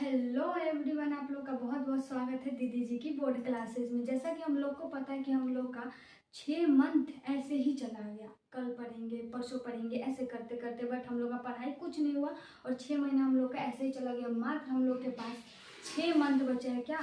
Hello everyone, आप लोग का बहुत बहुत स्वागत है दीदी जी की बोर्ड क्लासेस में। जैसा कि हम लोग को पता है कि हम लोग का 6 मंथ ऐसे ही चला गया। कल पढ़ेंगे, परसों पढ़ेंगे, ऐसे करते करते बट हम लोग का पढ़ाई कुछ नहीं हुआ और 6 महीना हम लोग का ऐसे ही चला गया। मात्र हम लोग के पास 6 मंथ बचे हैं क्या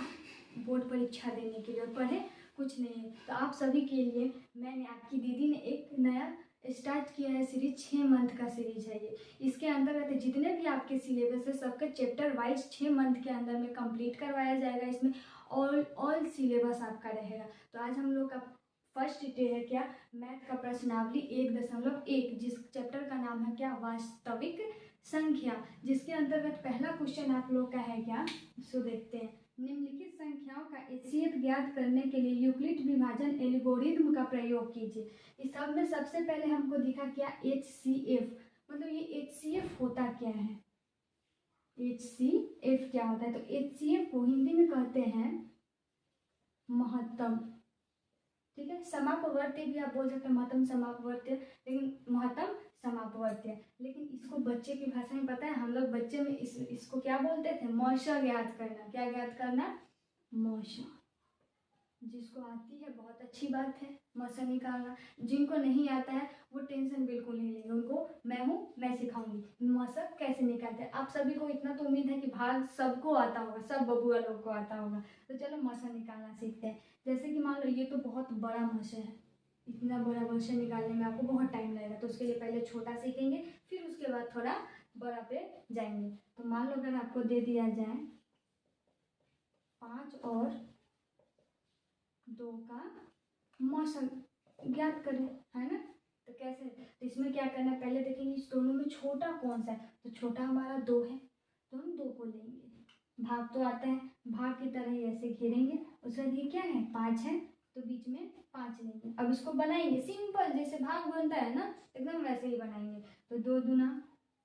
बोर्ड परीक्षा देने के लिए, और पढ़े कुछ नहीं है। तो आप सभी के लिए मैंने, आपकी दीदी ने एक नया स्टार्ट किया है सीरीज। 6 मंथ का सीरीज है ये। इसके अंतर्गत जितने भी आपके सिलेबस है सबके चैप्टर वाइज 6 मंथ के अंदर में कंप्लीट करवाया जाएगा। इसमें ऑल सिलेबस आपका रहेगा। तो आज हम लोग का फर्स्ट डे है क्या, मैथ का प्रश्नावली 1.1, जिस चैप्टर का नाम है क्या, वास्तविक संख्या, जिसके अंतर्गत पहला क्वेश्चन आप लोग का है क्या, सो देखते हैं। निम्नलिखित संख्याओं का एचसीएफ ज्ञात करने के लिए यूक्लिड विभाजन एल्गोरिथम का प्रयोग कीजिए। इस सब में सबसे पहले हमको दिखा क्या, एचसीएफ, मतलब ये एचसीएफ होता क्या है, एचसीएफ क्या होता है। तो एचसीएफ को हिंदी में कहते हैं महत्तम, ठीक है। समापवर्त्य भी आप बोल सकते हैं, महत्तम समापवर्त्य, लेकिन महत्तम समापवर्त्य। लेकिन इसको बच्चे की भाषा में पता है, हम लोग बच्चे में इसको क्या बोलते थे, मौसा ज्ञात करना। क्या ज्ञात करना, मौसा। जिसको आती है बहुत अच्छी बात है मौसा निकालना, जिनको नहीं आता है वो टेंशन बिल्कुल नहीं लेंगे, उनको मैं सिखाऊंगी मौसा कैसे निकालते हैं। आप सभी को इतना तो उम्मीद है कि भाग सबको आता होगा, सब बबुआ लोग को आता होगा। तो चलो मौसा निकालना सीखते हैं। जैसे कि मान लो ये तो बहुत बड़ा मौसा है, इतना बड़ा मौसा निकालने में आपको बहुत टाइम लगेगा। तो उसके लिए पहले छोटा सीखेंगे, फिर उसके बाद थोड़ा बड़ा पे जाएंगे। तो मान लो अगर आपको दे दिया जाए 5 और 2 का मौसम ज्ञात करें, है ना। तो कैसे, तो इसमें क्या करना है, पहले देखेंगे इस दोनों में छोटा कौन सा है। तो छोटा हमारा 2 है, तो हम 2 को लेंगे। भाग तो आता है, भाग की तरह ही ऐसे घेरेंगे। उसके बाद ये क्या है, 5 है, तो बीच में 5 लेंगे। अब इसको बनाएंगे सिंपल, जैसे भाग बनता है ना, एकदम वैसे ही बनाएंगे। तो 2 दूना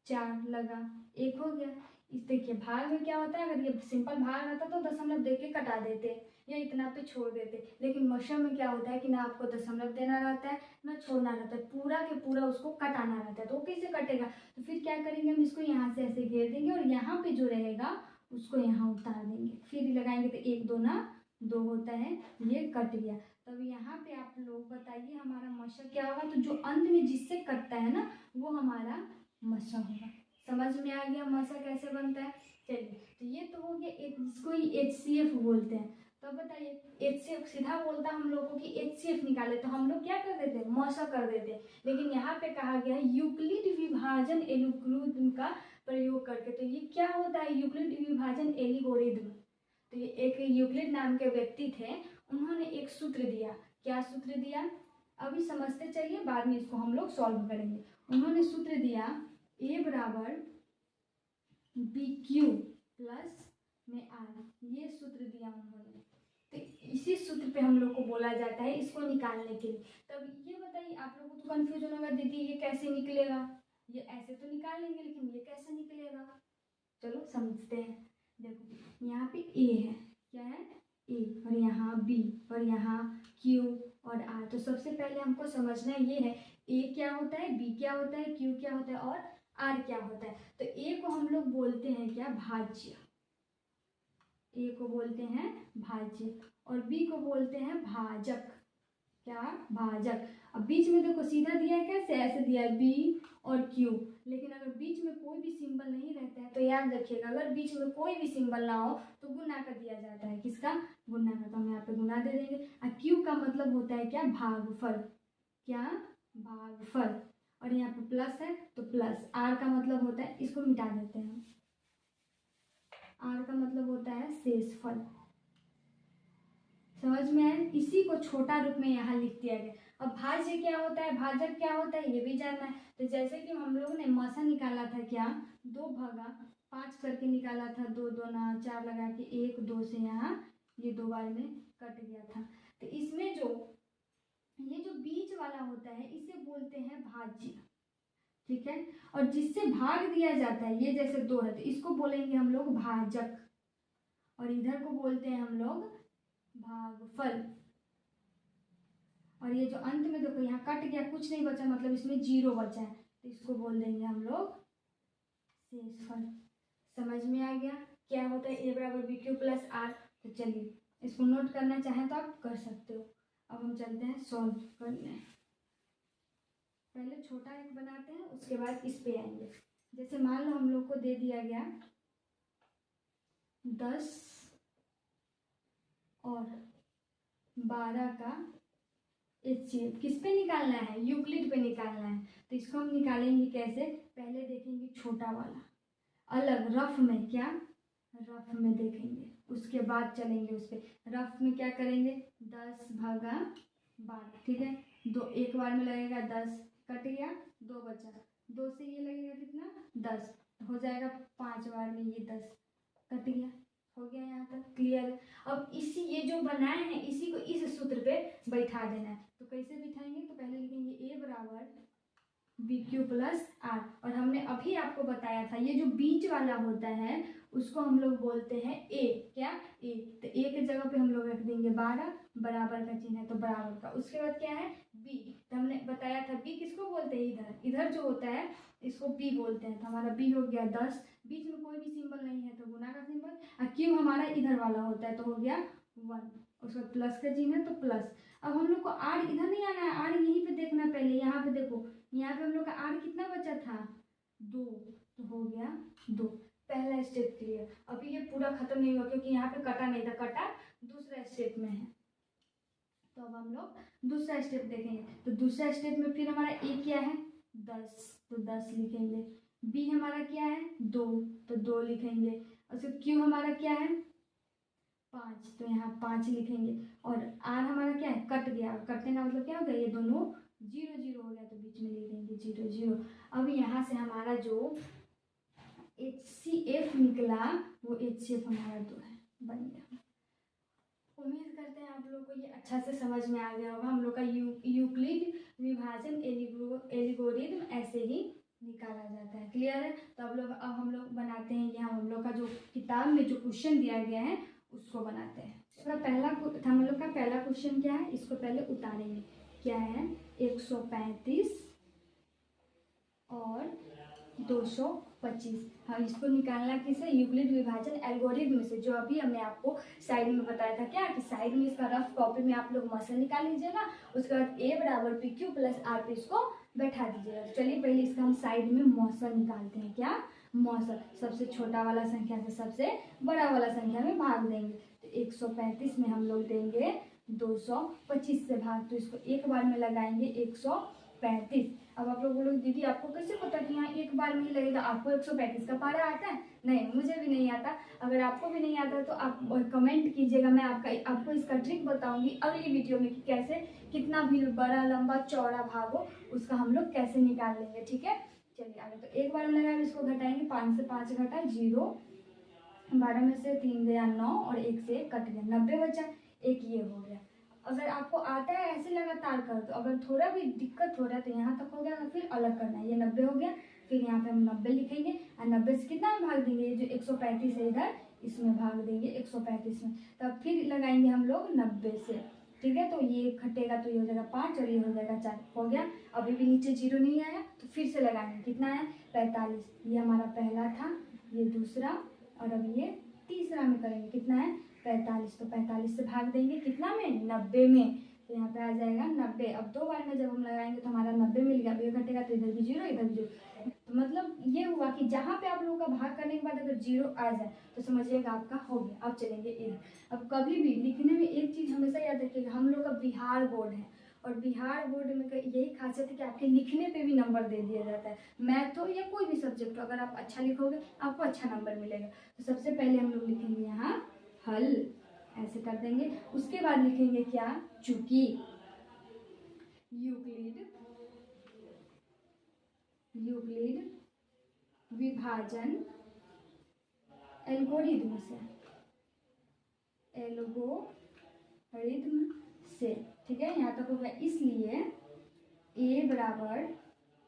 4 लगा, 1 हो गया। इस देखिए भाग में क्या होता है, अगर ये सिंपल भाग रहता तो दशमलव दे के कटा देते या इतना पे छोड़ देते, लेकिन मशा में क्या होता है कि ना आपको दशमलव देना रहता है ना छोड़ना रहता है, पूरा के पूरा उसको कटाना रहता है। तो वो कैसे कटेगा, तो फिर क्या करेंगे हम, इसको यहाँ से ऐसे घेर देंगे और यहाँ पे जो रहेगा उसको यहाँ उतार देंगे, फिर लगाएंगे। तो 1 2 ना 2 होता है, ये कट गया। तब यहाँ पे आप लोग बताइए हमारा मशा क्या होगा। तो जो अंत में जिससे कटता है ना वो हमारा मशा होगा। समझ में आ गया मशा कैसे बनता है। चलिए, तो ये तो हो गया जिसको ही एचसीएफ बोलते हैं। तो बताइए एचसीएफ सीधा बोलता हम लोग को कि एचसीएफ निकाले, तो हम लोग क्या कर देते, मौसा कर देते। लेकिन यहाँ पे कहा गया है यूक्लिड विभाजन एल्गोरिथम का प्रयोग करके। तो ये क्या होता है, यूक्लिड विभाजन एल्गोरिथम। तो ये एक यूक्लिड नाम के व्यक्ति थे, उन्होंने एक सूत्र दिया। क्या सूत्र दिया, अभी समझते चलिए, बाद में इसको हम लोग सॉल्व करेंगे। उन्होंने सूत्र दिया ए बराबर बी क्यू प्लस में आर, ये सूत्र दिया उन्होंने। तो इसी सूत्र पे हम लोग को बोला जाता है इसको निकालने के लिए। तब ये बताइए, आप लोगों को तो कंफ्यूजन होगा, दीदी ये कैसे निकलेगा, ये ऐसे तो निकाल लेंगे लेकिन ये कैसे निकलेगा। चलो समझते हैं। देखो यहाँ पे ए है, क्या है, ए, और यहाँ बी, और यहाँ क्यू और आर। तो सबसे पहले हमको समझना ये है ए क्या होता है, बी क्या होता है, क्यू क्या होता है और आर क्या होता है। तो ए को हम लोग बोलते हैं क्या, भाज्य। ए को बोलते हैं भाज्य और बी को बोलते हैं भाजक। क्या, भाजक। अब बीच में देखो सीधा दिया है, कैसे, ऐसे दिया है बी और क्यू। लेकिन अगर बीच में कोई भी सिंबल नहीं रहता है तो याद रखिएगा, अगर बीच में कोई भी सिंबल ना हो तो गुना कर दिया जाता है। किसका, गुना का। तो हम यहाँ पे गुना दे देंगे। और क्यू का मतलब होता है क्या, भागफल। क्या, भागफल। और यहाँ पे प्लस है तो प्लस। आर का मतलब होता है, इसको मिटा देते हैं, आर का मतलब होता है शेषफल। समझ में आए, इसी को छोटा रूप में यहाँ लिख दिया गया। अब भाज्य क्या होता है, भाजक क्या होता है, ये भी जानना है। तो जैसे कि हम लोगों ने मसा निकाला था क्या, 2 भागा 5 करके निकाला था, 2 2 ना 4 लगा के 1 2 से यहाँ ये 2 बार में कट गया था। तो इसमें जो ये जो बीच वाला होता है इसे बोलते हैं भाज्य, ठीक है। और जिससे भाग दिया जाता है, ये जैसे 2 है तो इसको बोलेंगे हम लोग भाजक, और इधर को बोलते हैं हम लोग भागफल। और ये जो अंत में देखो यहाँ कट गया, कुछ नहीं बचा, मतलब इसमें 0 बचा है, तो इसको बोल देंगे हम लोग शेषफल। समझ में आ गया क्या होता होता है ए बराबर बी क्यू प्लस आर। तो चलिए इसको नोट करना चाहें तो आप कर सकते हो। अब हम चलते हैं सॉल्व करने। पहले छोटा एक बनाते हैं, उसके बाद इस पे आएंगे। जैसे मान लो हम लोग को दे दिया गया 10 और 12 का HCF किस पे निकालना है, यूक्लिड पे निकालना है। तो इसको हम निकालेंगे कैसे, पहले देखेंगे छोटा वाला अलग रफ में, क्या रफ में देखेंगे, उसके बाद चलेंगे उस पर। रफ में क्या करेंगे 10 भागा 12, ठीक है। दो एक बार में लगेगा 10, कट गया 2 बचा, 2 से ये लगेगा कितना 10, हो जाएगा 5 बार में ये 10 कट गया, हो गया यहाँ तक क्लियर है। अब इसी ये जो बनाए हैं इसी को इस सूत्र पे बैठा देना है। तो कैसे बिठाएंगे, तो पहले लिखेंगे ए बराबर बी क्यू प्लस आर, और हमने अभी आपको बताया था ये जो बीच वाला होता है उसको हम लोग बोलते हैं ए, क्या ए। तो ए के जगह पे हम लोग रख देंगे 12, बराबर का चिन्ह है तो बराबर का, उसके बाद क्या है बी। तो हमने बताया था बी किसको बोलते हैं, इधर इधर जो होता है इसको बी बोलते हैं। तो हमारा बी हो गया 10, बीच में कोई भी सिंबल नहीं है तो गुना का सिंबल, और क्यू हमारा इधर वाला होता है तो हो गया 1, उसके बाद प्लस का चिन्ह है तो प्लस। अब हम लोग को आर इधर नहीं आना है, आर यहीं पे देखना, पहले यहाँ पे देखो, यहाँ पे हम लोग का आर कितना बचा था 2, तो हो गया 2। पहला स्टेप क्लियर। अभी ये पूरा खत्म नहीं हुआ क्योंकि यहाँ पे कटा नहीं था, कटा दूसरा स्टेप में है। तो अब हम लोग दूसरा स्टेप देखेंगे। तो दूसरा स्टेप में फिर हमारा ए क्या है 10, तो 10 लिखेंगे। बी हमारा क्या है 2, तो 2 लिखेंगे। और फिर क्यू हमारा क्या है 5, तो यहाँ 5 लिखेंगे। और आर हमारा क्या है कट गया, कटने का मतलब क्या हो गया, ये दोनों 0 0 हो गया तो बीच में लिख देंगे 0 0। अब यहाँ से हमारा जो HCF निकला वो HCF हमारा 2 है, बन गया। उम्मीद करते हैं आप लोग को ये अच्छा से समझ में आ गया होगा। हम लोग का यूक्लिड विभाजन एल्गोरिथम ऐसे ही निकाला जाता है, क्लियर है। तो अब हम लोग बनाते हैं यहाँ हम लोग का जो किताब में जो क्वेश्चन दिया गया है उसको बनाते हैं। हम लोग का पहला क्वेश्चन क्या है, इसको पहले उतारेंगे। क्या है 135 और 225। हम इसको निकालना किसे, यूक्लिड विभाजन एल्गोरिथम से, जो अभी हमने आपको साइड में बताया था। क्या कि साइड में इसका रफ कॉपी में आप लोग मसल निकाल लीजिएगा, उसके बाद ए बराबर पी क्यू प्लस आर पे इसको बैठा दीजिएगा। चलिए पहले इसका हम साइड में मौसल निकालते हैं। क्या मौसल, सबसे छोटा वाला संख्या से सबसे बड़ा वाला संख्या में भाग देंगे। तो 135 में हम लोग देंगे 225 से भाग, तो इसको एक बार में लगाएंगे 135। अब आप लोग बोलोगे दीदी आपको कैसे पता कि यहाँ एक बार में ही लगेगा, आपको 135 का पारा आता है? नहीं, मुझे भी नहीं आता। अगर आपको भी नहीं आता तो आप कमेंट कीजिएगा, मैं आपको इसका ट्रिक बताऊंगी अगली वीडियो में कि कैसे कितना भी बड़ा लंबा चौड़ा भाग हो उसका हम लोग कैसे निकाल लेंगे, ठीक है। चलिए आगे, तो एक बार में लगाए इसको घटाएंगे, 5 से 5 घटा 0, 12 में से 3 गया 9 और 1 से 1 कट गया, 90 बचा, एक ये हो गया। अगर आपको आता है ऐसे लगातार कर, तो अगर थोड़ा भी दिक्कत हो रहा है तो यहाँ तक हो गया, फिर अलग करना है। ये 90 हो गया, फिर यहाँ पे हम 90 लिखेंगे और 90 से कितना में भाग देंगे, ये जो 135 है इधर इसमें भाग देंगे 135 में, तब फिर लगाएंगे हम लोग 90 से, ठीक है। तो ये घटेगा तो ये हो जाएगा 5 और ये हो जाएगा 4, हो गया। अभी भी नीचे 0 नहीं आया तो फिर से लगाएंगे, कितना है 45। ये हमारा पहला था, ये दूसरा, और अब ये तीसरा में करेंगे, कितना है 45। तो 45 से भाग देंगे कितना में 90 में, तो यहाँ पे आ जाएगा 90। अब दो बार में जब हम लगाएंगे तो हमारा 90 मिल गया, ये घटेगा तो इधर भी 0 इधर भी 0। तो मतलब ये हुआ कि जहाँ पे आप लोगों का भाग करने के बाद अगर 0 आ जाए तो समझिएगा आपका हो गया। अब चलेंगे इधर। अब कभी भी लिखने में एक चीज़ हमेशा याद रखिएगा, हम लोग का बिहार बोर्ड है और बिहार बोर्ड में यही खासियत है कि आपके लिखने पे भी नंबर दे दिया जाता है। मैथ हो या कोई भी सब्जेक्ट हो, अगर आप अच्छा लिखोगे आपको अच्छा नंबर मिलेगा। तो सबसे पहले हम लोग लिखेंगे यहाँ हल, ऐसे कर देंगे। उसके बाद लिखेंगे क्या, चूंकि यूक्लिड विभाजन एल्गोरिथम से, ठीक है, यहाँ तक हो गया। इसलिए a बराबर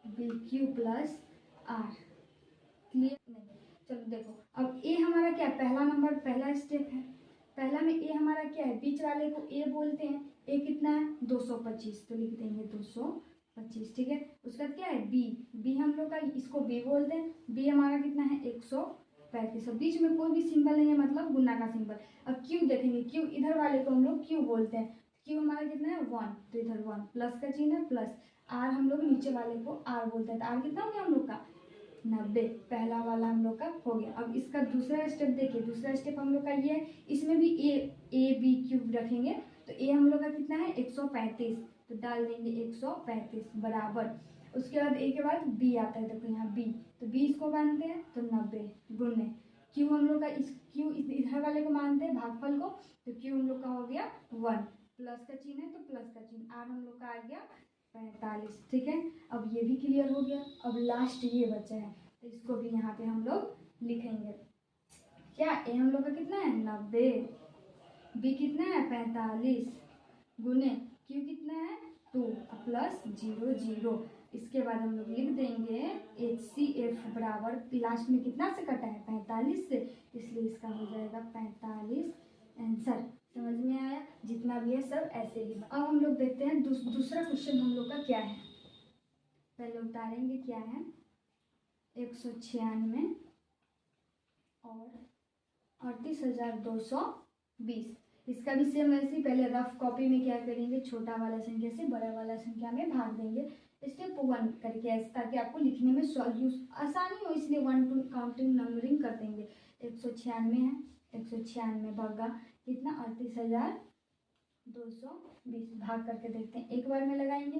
b q plus r, clear नहीं। चलो देखो, अब a हमारा क्या, पहला नंबर पहला स्टेप है, पहला में a हमारा क्या है, बीच वाले को a बोलते हैं। a कितना है 225, तो लिख देंगे 225, ठीक है। उसका क्या है b हम लोग का, इसको b बोलते हैं। b हमारा कितना है 135, 35। अब बीच में कोई भी सिंबल नहीं है, मतलब गुना का सिंबल। अब क्यू देखेंगे, क्यू इधर वाले को हम लोग क्यू बोलते हैं। क्यू हमारा कितना है 1, तो इधर 1 प्लस का चिन्ह है प्लस। आर हम लोग नीचे वाले को आर बोलते हैं, तो आर कितना हो गया हम लोग का 90। पहला वाला हम लोग का हो गया। अब इसका दूसरा स्टेप देखिए, दूसरा स्टेप हम लोग का ये है, इसमें भी ए बी क्यूब रखेंगे। तो ए हम लोग का कितना है 135, तो डाल देंगे 135 बराबर। उसके बाद ए के बाद बी आता है, देखो यहाँ बी, तो बी इसको मानते हैं तो 90 गुणे क्यू हम लोग का, इस क्यू इधर वाले को मानते हैं भागफल को, तो क्यू हम लोग का हो गया 1, प्लस का चिन्ह है तो प्लस का चिन्ह, आर हम लोग का आ गया 45। ठीक है, अब ये भी क्लियर हो गया। अब लास्ट ये बचा है, तो इसको भी यहाँ पे हम लोग लिखेंगे। क्या ए हम लोग का कितना है 90, बी कितना है 45 गुने क्यू कितना है 2 प्लस 0 0। इसके बाद हम लोग लिख देंगे HCF बराबर, लास्ट में कितना से कटा है 45 से, इसलिए इसका हो जाएगा 45 आंसर। समझ में आया? जितना भी है सब ऐसे ही। अब हम लोग देखते हैं दूसरा क्वेश्चन हम लोग का क्या है। पहले उतारेंगे क्या है 196 और 38,220। इसका भी सेम वैसे ही, पहले रफ कॉपी में क्या करेंगे, छोटा वाला संख्या से बड़ा वाला संख्या में भाग देंगे स्टेप 1 करके ऐसे, ताकि आपको लिखने में आसानी हो, इसलिए 1 2 काउंटिंग नंबरिंग कर देंगे। 196 है, 196 भागा कितना 38,220, भाग करके देखते हैं, एक बार में लगाएंगे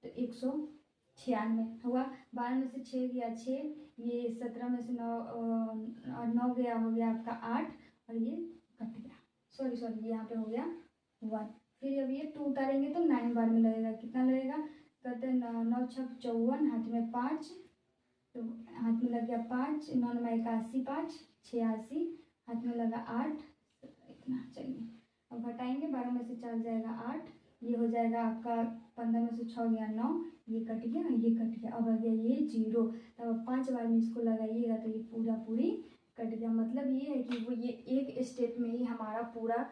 तो 196 हुआ। 12 में से 6 गया 6, ये 17 में से 9 गया, हो गया आपका 8, और ये कट गया, सॉरी ये यहाँ पे हो गया 1। फिर अब ये 2 उतारेंगे तो 9 बार में लगेगा, कितना लगेगा कहते हैं 9 छक 54, हाथ में 5, तो हाथ में लग गया 5, 9 9 81, 5 86, हाथ में लगा 8, इतना। चलिए अब घटाएंगे, 12 में से 4 जाएगा 8, ये हो जाएगा आपका 15 में से 6 गया 9, ये कट गया, ये कट गया, अब आ गया ये 0। तब 5 बार में इसको लगाइएगा तो ये पूरी कट गया। मतलब ये है कि वो ये एक स्टेप में ही हमारा पूरा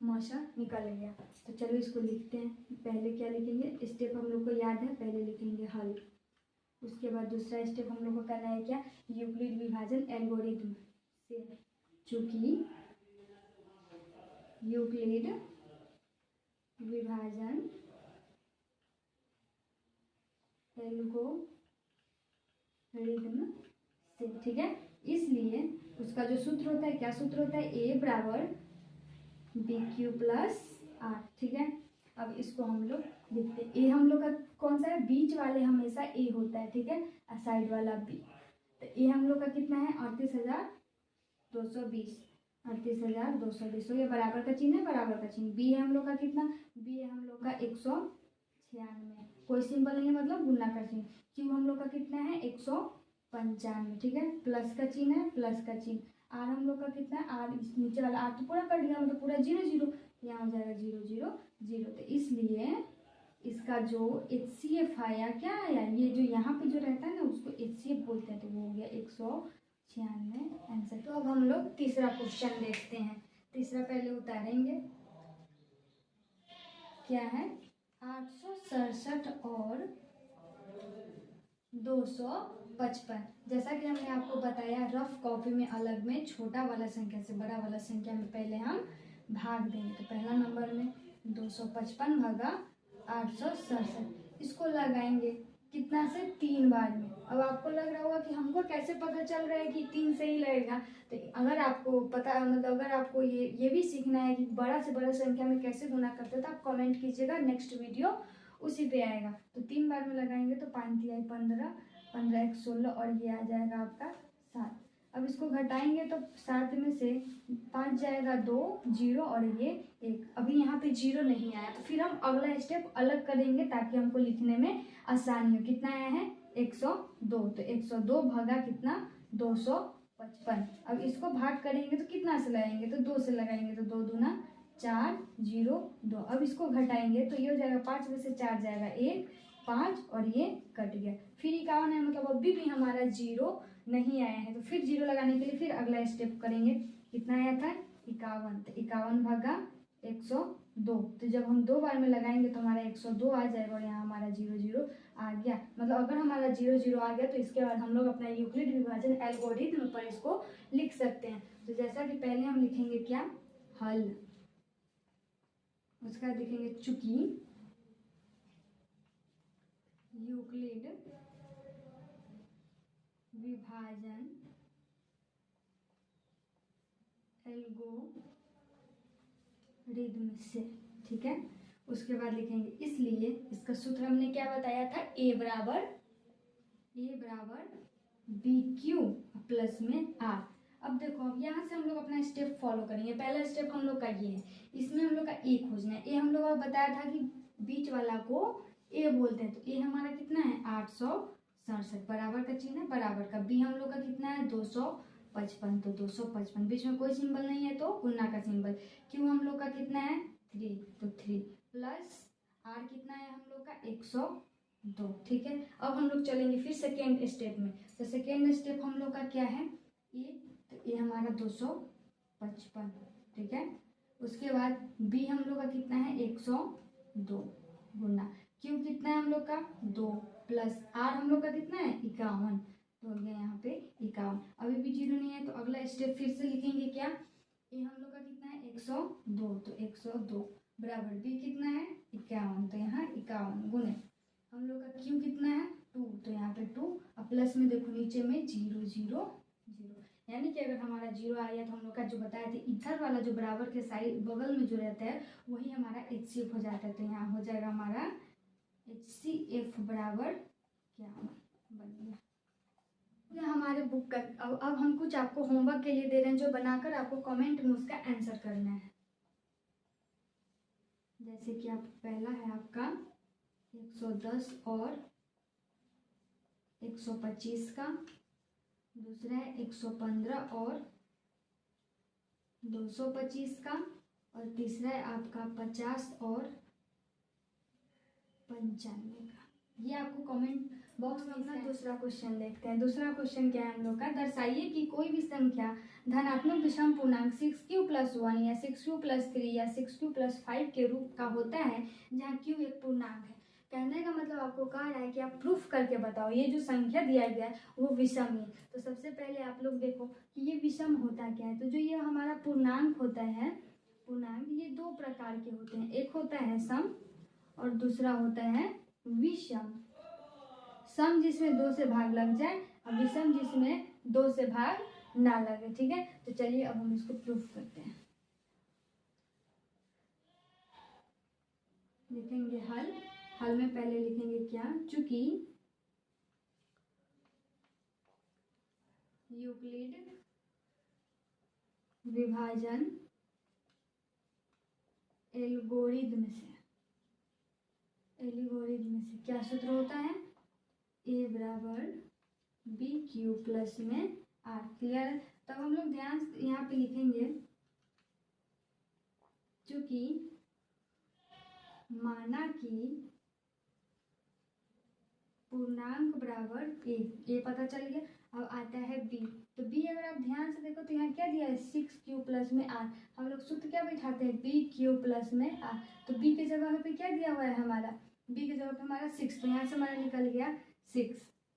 माशा निकल गया। तो चलो इसको लिखते हैं। पहले क्या लिखेंगे, स्टेप हम लोग को याद है, पहले लिखेंगे हल। उसके बाद दूसरा स्टेप हम लोग को करना है क्या, यूक्लिड विभाजन एल्गोरिथम से, चूँकि यूक्लिड विभाजन एल्गोरिथम से, ठीक है। इसलिए उसका जो सूत्र होता है, क्या सूत्र होता है, ए बराबर बी क्यू प्लस आर, ठीक है। अब इसको हम लोग लिखते हैं, ए हम लोग का कौन सा है, बीच वाले हमेशा ए होता है, ठीक है, और साइड वाला बी। तो ए हम लोग का कितना है 38,220, 38,220 हो गया, बराबर का चिन्ह है, बराबर का चिन्ह। बी है हम लोग का कितना, बी है हम लोग का 196, कोई सिंबल नहीं है, मतलब गुना का चिन्ह। क्यू हम लोग का कितना है 195, ठीक है, प्लस का चिन्ह है, प्लस का चिन्ह। आर हम लोग का कितना है, आर नीचे वाला आर तो पूरा कट गया, मतलब पूरा 0 0, यहाँ हो जाएगा 0 0 0। तो इसलिए इसका जो HCF आया, क्या आया, ये जो यहाँ पे जो रहता है ना उसको HCF बोलते हैं, तो वो हो गया 196 आंसर। तो अब हम लोग तीसरा क्वेश्चन देखते हैं। तीसरा पहले उतारेंगे, क्या है 867 और 255। जैसा कि हमने आपको बताया, रफ कॉपी में अलग में छोटा वाला संख्या से बड़ा वाला संख्या में पहले हम भाग देंगे। तो पहला नंबर में 255 भागा 867, इसको लगाएंगे कितना से 3 बार में। अब आपको लग रहा होगा कि हमको कैसे पता चल रहा है कि 3 से ही लगेगा। तो अगर आपको पता, मतलब अगर आपको ये भी सीखना है कि बड़ा से बड़ा संख्या में कैसे गुना करते हैं, तो आप कमेंट कीजिएगा, नेक्स्ट वीडियो उसी पे आएगा। तो 3 बार में लगाएंगे तो 5 तिहाई 15, 15 1 16, और ये आ जाएगा आपका 7। अब इसको घटाएंगे तो 7 में से 5 जाएगा 2 0, और ये 1। अभी यहाँ पे 0 नहीं आया, तो फिर हम अगला स्टेप अलग करेंगे ताकि हमको लिखने में आसानी हो। कितना आया है 102, तो 102 भागा कितना 255। अब इसको भाग करेंगे तो कितना से लगाएंगे, तो 2 से लगाएंगे, तो 2 दूना 4 0 2। अब इसको घटाएंगे तो ये हो जाएगा 5 में से 4 जाएगा 1 5, और ये कट गया। फिर 51 है, मतलब अभी भी हमारा 0 नहीं आया है, तो फिर 0 लगाने के लिए फिर अगला स्टेप करेंगे। कितना आया था 51, तो 51 भागा 102। तो जब हम 2 बार में लगाएंगे तो हमारा 102 आ जाएगा और यहाँ हमारा 0 0 आ गया। मतलब अगर हमारा 0 0 आ गया तो इसके बाद हम लोग अपना यूक्लिड विभाजन एल्गोरिथ्म पर इसको लिख सकते हैं। तो जैसा कि पहले हम लिखेंगे क्या, हल, उसका लिखेंगे चूंकि यूक्लिड विभाजन एल्गोरिथम से, ठीक है। उसके बाद लिखेंगे इसलिए इसका सूत्र हमने क्या बताया था, ए बराबर बी क्यू प्लस में आर। अब देखो अब यहाँ से हम लोग अपना स्टेप फॉलो करेंगे। पहला स्टेप हम लोग का ये है, इसमें हम लोग का ए खोजना है। ए हम लोग को बताया था कि बीच वाला को ए बोलते हैं, तो ए हमारा कितना है 867, बराबर का चिन्ह है बराबर का। बी हम लोग का कितना है 255, तो 255 बीच में कोई सिंबल नहीं है तो गुणा का सिंबल। क्यू हम लोग का कितना है 3, तो 3 प्लस आर कितना है हम लोग का 102, ठीक है। अब हम लोग चलेंगे फिर सेकेंड स्टेप में। तो सेकेंड स्टेप हम लोग का क्या है, ए, तो ए हमारा 255, ठीक है। उसके बाद बी हम लोग का कितना है 102 गुना क्यू कितना है हम लोग का 2 प्लस आर हम लोग का कितना है 51, तो हो गया यहाँ पे 51। अभी भी 0 नहीं है तो अगला स्टेप फिर से लिखेंगे क्या, ए हम लोग का कितना है 102, तो 102 बराबर बी कितना है 51, तो यहाँ 51 गुने हम लोग का क्यू कितना है 2, तो यहाँ पे 2 और प्लस में देखो नीचे में 0 0 0, यानी कि अगर हमारा 0 आ गया तो हम लोग का जो बताया था इधर वाला जो बराबर के साइड बगल में जो रहता है वही हमारा HCF हो जाता है। तो यहाँ हो जाएगा हमारा HCF बराबर क्या बन गया हमारे बुक का। अब हम कुछ आपको होमवर्क के लिए दे रहे हैं जो बनाकर आपको कमेंट में उसका आंसर करना है। जैसे कि आप पहला है आपका 110 और 125 का, दूसरा है 115 और 225 का, और तीसरा है आपका 50 और 95 का। ये आपको कमेंट बॉक्स में अपना दूसरा क्वेश्चन देखते हैं। दूसरा क्वेश्चन क्या है हम लोग का, दर्शाइए कि कोई भी संख्या धनात्मक विषम पूर्णांक 6q+1 या 6q+3 या 6q+5 के रूप का होता है जहाँ q एक पूर्णांक है। कहने का मतलब आपको कह रहा है कि आप प्रूफ करके बताओ ये जो संख्या दिया गया है वो विषम है। तो सबसे पहले आप लोग देखो कि ये विषम होता क्या है। तो जो ये हमारा पूर्णांक होता है, पूर्णांक ये दो प्रकार के होते हैं, एक होता है सम और दूसरा होता है विषम। सम जिसमें 2 से भाग लग जाए और विषम जिसमें 2 से भाग ना लगे, ठीक है। तो चलिए अब हम इसको प्रूफ करते हैं। लिखेंगे हल, हल में पहले लिखेंगे क्या, चूंकि यूक्लिड विभाजन एल्गोरिथम से क्या सूत्र होता है, ए बराबर बी क्यू प्लस में आर। क्लियर है। तब हम लोग ध्यान से यहाँ पे लिखेंगे चूंकि माना कि पूर्णांक बराबर ए पता चल गया। अब आता है बी, तो बी अगर आप ध्यान से देखो तो यहाँ क्या दिया है 6q प्लस में आर। हम लोग सूत्र क्या बैठाते हैं बी क्यू प्लस में आर। तो बी के जगह पे क्या दिया हुआ है हमारा, बी के जगह पे हमारा 6, तो यहाँ से हमारा निकल गया 6,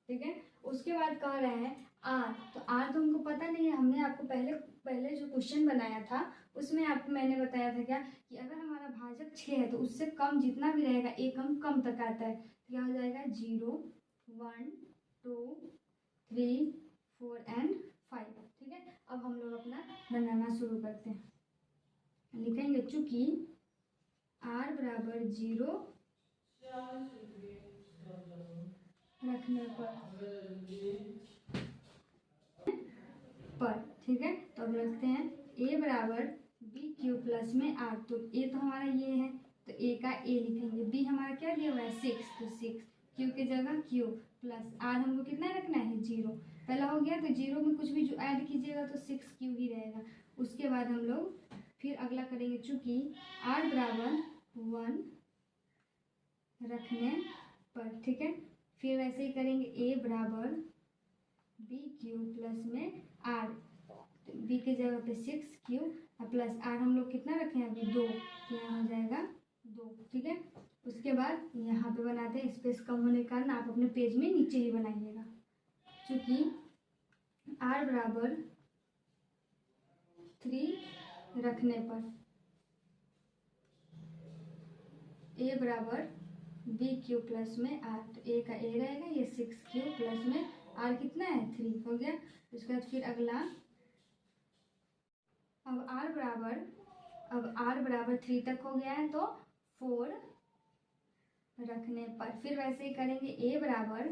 ठीक है। उसके बाद कह रहा है आर, तो आर तो हमको पता नहीं है। हमने आपको पहले जो क्वेश्चन बनाया था उसमें आपको मैंने बताया था क्या कि अगर हमारा भाजक 6 है तो उससे कम जितना भी रहेगा एक अंक कम तक आता है। तो क्या हो जाएगा 0 1 2 3 4 एंड 5, ठीक है। अब हम लोग अपना बनाना शुरू करते हैं। लिखेंगे चूंकि r बराबर 0 रखने पर, ठीक है। तो अब रखते हैं a बराबर बी क्यू प्लस में आर। तो a तो हमारा ये है तो a का a लिखेंगे। b हमारा क्या दिया हुआ है 6, तो 6 q के जगह q प्लस r हमको कितना रखना है 0। पहला हो गया तो 0 में कुछ भी जो ऐड कीजिएगा तो 6q ही रहेगा। उसके बाद हम लोग फिर अगला करेंगे चूंकि r बराबर 1 रखने पर, ठीक है। फिर वैसे ही करेंगे a बराबर बी क्यू प्लस में आर। बी की जगह पे 6 क्यू और प्लस आर हम लोग कितना रखे हैं अभी 2, तो यहाँ हो जाएगा 2। ठीक है, उसके बाद यहाँ पे बनाते हैं, स्पेस कम होने के कारण आप अपने पेज में नीचे ही बनाइएगा। चूँकि आर बराबर 3 रखने पर ए बराबर बी क्यू प्लस में आर, तो ए का ए रहेगा, ये 6 क्यू प्लस में आर कितना है 3 हो गया। उसके बाद फिर अगला, अब आर बराबर 3 तक हो गया है तो 4 रखने पर फिर वैसे ही करेंगे, ए बराबर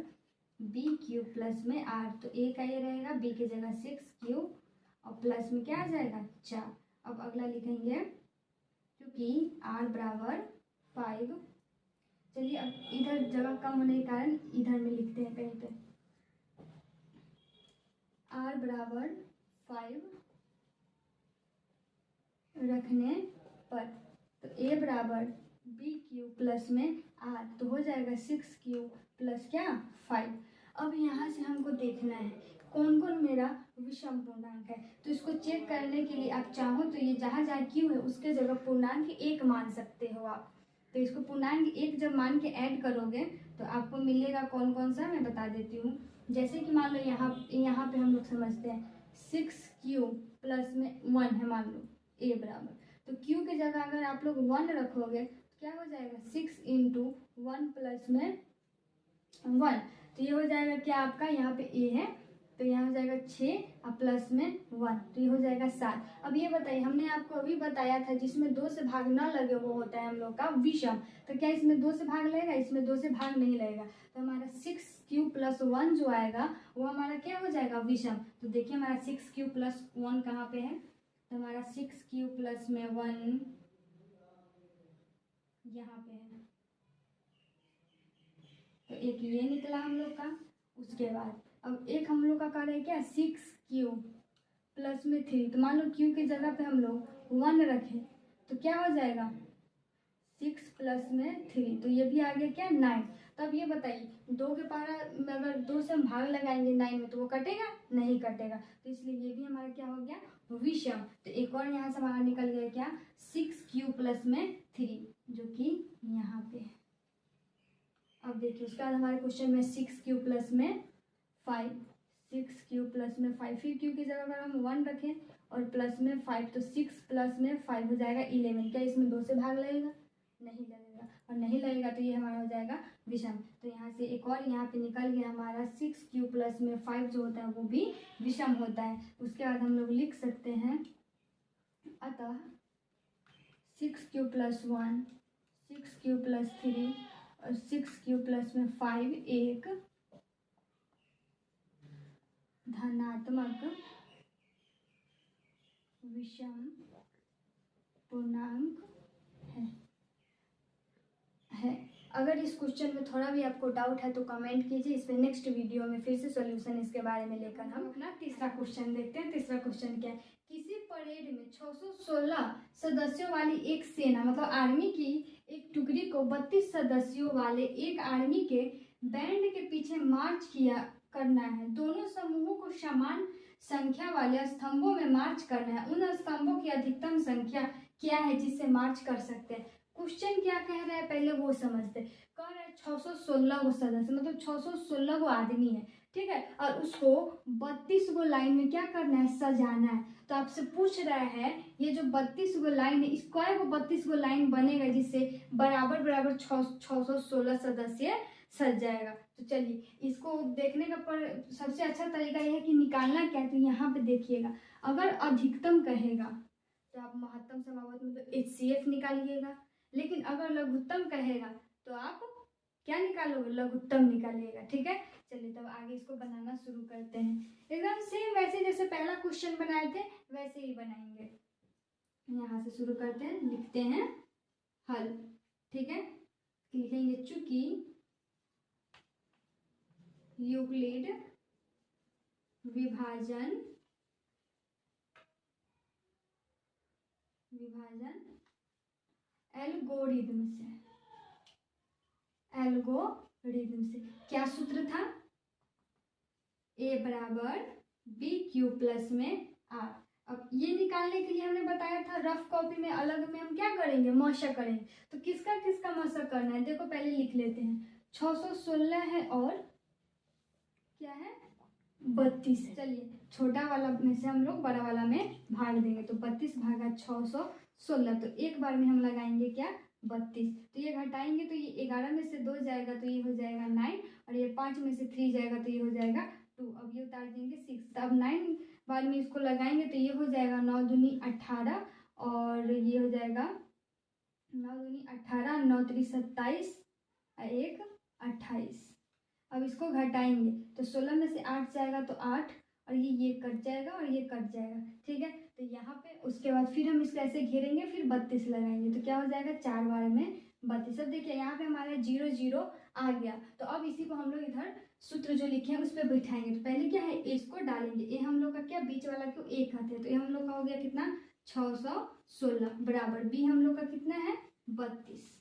बी क्यू प्लस में आर, तो ए का ए रहेगा, बी की जगह 6 क्यू और प्लस में क्या आ जाएगा 4। अब अगला लिखेंगे, क्योंकि आर बराबर 5, चलिए अब इधर जगह कम होने के कारण इधर में लिखते हैं कहीं पे, आर बराबर 5 रखने पर, तो ए बराबर बी क्यू प्लस में आर, तो हो जाएगा 6 क्यू प्लस क्या 5। अब यहाँ से हमको देखना है कौन कौन मेरा विषम पूर्णांक है, तो इसको चेक करने के लिए आप चाहो तो ये जहाँ जहाँ क्यू है उसके जगह पूर्णांक 1 मान सकते हो आप। तो इसको पूर्णांक 1 जब मान के ऐड करोगे तो आपको मिलेगा कौन कौन सा, मैं बता देती हूँ। जैसे कि मान लो यहाँ पे हम लोग समझते हैं 6 क्यू प्लस में 1 है, मान लो ए बराबर, तो क्यू की जगह अगर आप लोग 1 रखोगे तो क्या हो जाएगा 6 इंटू 1 प्लस में 1, तो ये हो जाएगा क्या आपका, यहाँ पे ए है तो यहाँ हो जाएगा 6 और प्लस में 1, तो ये हो जाएगा 7। अब ये बताइए, हमने आपको अभी बताया था जिसमें 2 से भाग ना लगे वो होता है हम लोग का विषम, तो क्या इसमें 2 से भाग लगेगा, इसमें 2 से भाग नहीं लगेगा, तो हमारा 6 क्यू प्लस 1 जो आएगा वो हमारा क्या हो जाएगा विषम। तो देखिए हमारा 6 क्यू प्लस 1 कहाँ पे है, तो हमारा 6 क्यू प्लस में 1 यहाँ पे है, तो एक ये निकला हम लोग का। उसके बाद अब एक हम लोग का कार्य है क्या 6 क्यू प्लस में 3, तो मान लो क्यू की जगह पे हम लोग 1 रखें तो क्या हो जाएगा 6 प्लस में 3, तो ये भी आ गया क्या 9। तो अब ये बताइए 2 के पारा अगर 2 से हम भाग लगाएंगे 9 में तो वो कटेगा नहीं कटेगा, तो इसलिए ये भी हमारा क्या हो गया विषम। तो एक और यहाँ से हमारा निकल गया क्या 6 क्यू प्लस में 3 जो कि यहाँ पे है। अब देखिए उसके बाद हमारे क्वेश्चन में 6 क्यू प्लस में 5, 6 क्यू प्लस में 5, फिर क्यू की जगह अगर हम 1 रखें और प्लस में 5 तो 6 प्लस में 5 हो जाएगा 11। क्या इसमें 2 से भाग लगेगा, नहीं लगेगा, और नहीं लगेगा तो ये हमारा हो जाएगा विषम। तो यहाँ से एक और यहाँ पे निकल गया हमारा 6 क्यू प्लस में 5 जो होता है वो भी विषम होता है। उसके बाद हम लोग लिख सकते हैं, अतः 6 क्यू प्लस 1, 6 क्यू प्लस 3 और 6 क्यू प्लस में 5 एक धनात्मक विषम पूर्णांक है। अगर इस क्वेश्चन में थोड़ा भी आपको डाउट है तो कमेंट कीजिए, इस पर नेक्स्ट वीडियो में फिर से सॉल्यूशन इसके बारे में लेकर हम अपना तीसरा क्वेश्चन देखते हैं। तीसरा क्वेश्चन क्या है, किसी परेड में 616 सदस्यों वाली एक सेना मतलब आर्मी की एक टुकड़ी को 32 सदस्यों वाले एक आर्मी के बैंड के पीछे मार्च करना है। दोनों समूहों को समान संख्या वाले स्तंभों में मार्च करना है। उन स्तंभों की अधिकतम संख्या क्या है जिससे मार्च कर सकते हैं। क्वेश्चन क्या कह रहा है पहले वो समझते। कह रहा है 616 गो सदस्य मतलब 616 गो आदमी है, ठीक है, और उसको 32 गो लाइन में क्या करना है सजाना है। तो आपसे पूछ रहा है ये जो 32 गो लाइन है स्क्वायर को 32 गो लाइन बनेगा जिससे बराबर बराबर 616 सदस्य सज जाएगा। तो चलिए इसको देखने का पर सबसे अच्छा तरीका यह है कि निकालना क्या है। तो यहाँ पे देखिएगा अगर अधिकतम कहेगा तो आप महत्तम समावर्त मतलब HCF निकालिएगा, लेकिन अगर लघुत्तम कहेगा तो आप क्या निकालोगे लघुत्तम निकालिएगा, ठीक है। चलिए तब आगे इसको बनाना शुरू करते हैं। एकदम सेम वैसे जैसे पहला क्वेश्चन बनाए थे वैसे ही बनाएंगे। यहाँ से शुरू करते हैं, लिखते हैं हल, ठीक है। लिखेंगे चूंकि यूक्लिड विभाजन एल्गोरिदम से क्या सूत्र था, ए बराबर बी क्यू प्लस में आर। अब ये निकालने के लिए हमने बताया था रफ कॉपी में अलग में हम क्या करेंगे, मशक करेंगे। तो किसका किसका मशक करना है, देखो पहले लिख लेते हैं। 616 है और क्या है, 32 है। चलिए छोटा वाला में से हम लोग बड़ा वाला में भाग देंगे, तो 32 भागा 616, तो एक बार में हम लगाएंगे क्या, 32। तो ये घटाएंगे तो ये 11 में से 2 जाएगा तो ये हो जाएगा 9, और ये 5 में से 3 जाएगा तो ये हो जाएगा 2। अब ये उतार देंगे 6। अब 9 बार में इसको लगाएंगे तो ये हो जाएगा 9 दूनी 18, और ये हो जाएगा 9 दूनी 18, 9 3 27, 1 28। अब इसको घटाएंगे तो 16 में से 8 जाएगा तो 8, और ये कट जाएगा और ये कट जाएगा, ठीक है। तो यहाँ पे उसके बाद फिर हम इसको ऐसे घेरेंगे, फिर 32 लगाएंगे तो क्या हो जाएगा, 4 बार में 32। अब देखिए यहाँ पे हमारा 0 0 आ गया। तो अब इसी को हम लोग इधर सूत्र जो लिखे हैं उस पर बैठाएंगे। तो पहले क्या है, इसको डालेंगे, ये हम लोग का क्या, बीच वाला क्यों एक कहते हैं, तो ये हम लोग का हो गया कितना, 616 बराबर बी हम लोग का कितना है, 32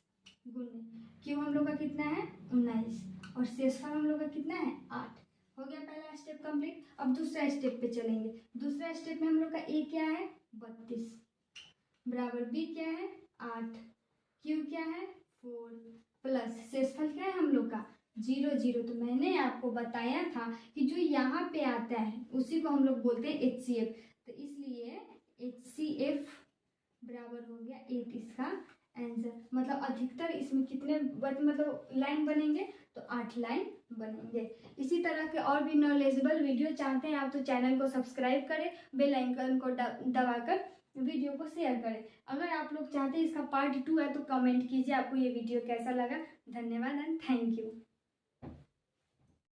गुने क्यों हम लोग का कितना है, 19, और शेषफल हम लोग का कितना है, 8। हो गया पहला स्टेप कंप्लीट। अब दूसरा स्टेप पे चलेंगे। दूसरा स्टेप में हम लोग का ए क्या है, 32 बराबर बी क्या है, 8, क्यू क्या है, 4, प्लस शेषफल क्या है हम लोग का, 0 0। तो मैंने आपको बताया था कि जो यहाँ पे आता है उसी को हम लोग बोलते हैं HCF। तो इसलिए HCF बराबर हो गया 8 इसका आंसर। मतलब अधिकतर इसमें कितने मतलब लाइन बनेंगे, तो 8 लाइन बनेंगे। इसी तरह के और भी नॉलेजेबल वीडियो चाहते हैं आप तो चैनल को सब्सक्राइब करें, बेल आइकन को दबाकर वीडियो को शेयर करें। अगर आप लोग चाहते हैं इसका पार्ट 2 है तो कमेंट कीजिए आपको ये वीडियो कैसा लगा। धन्यवाद एंड थैंक यू।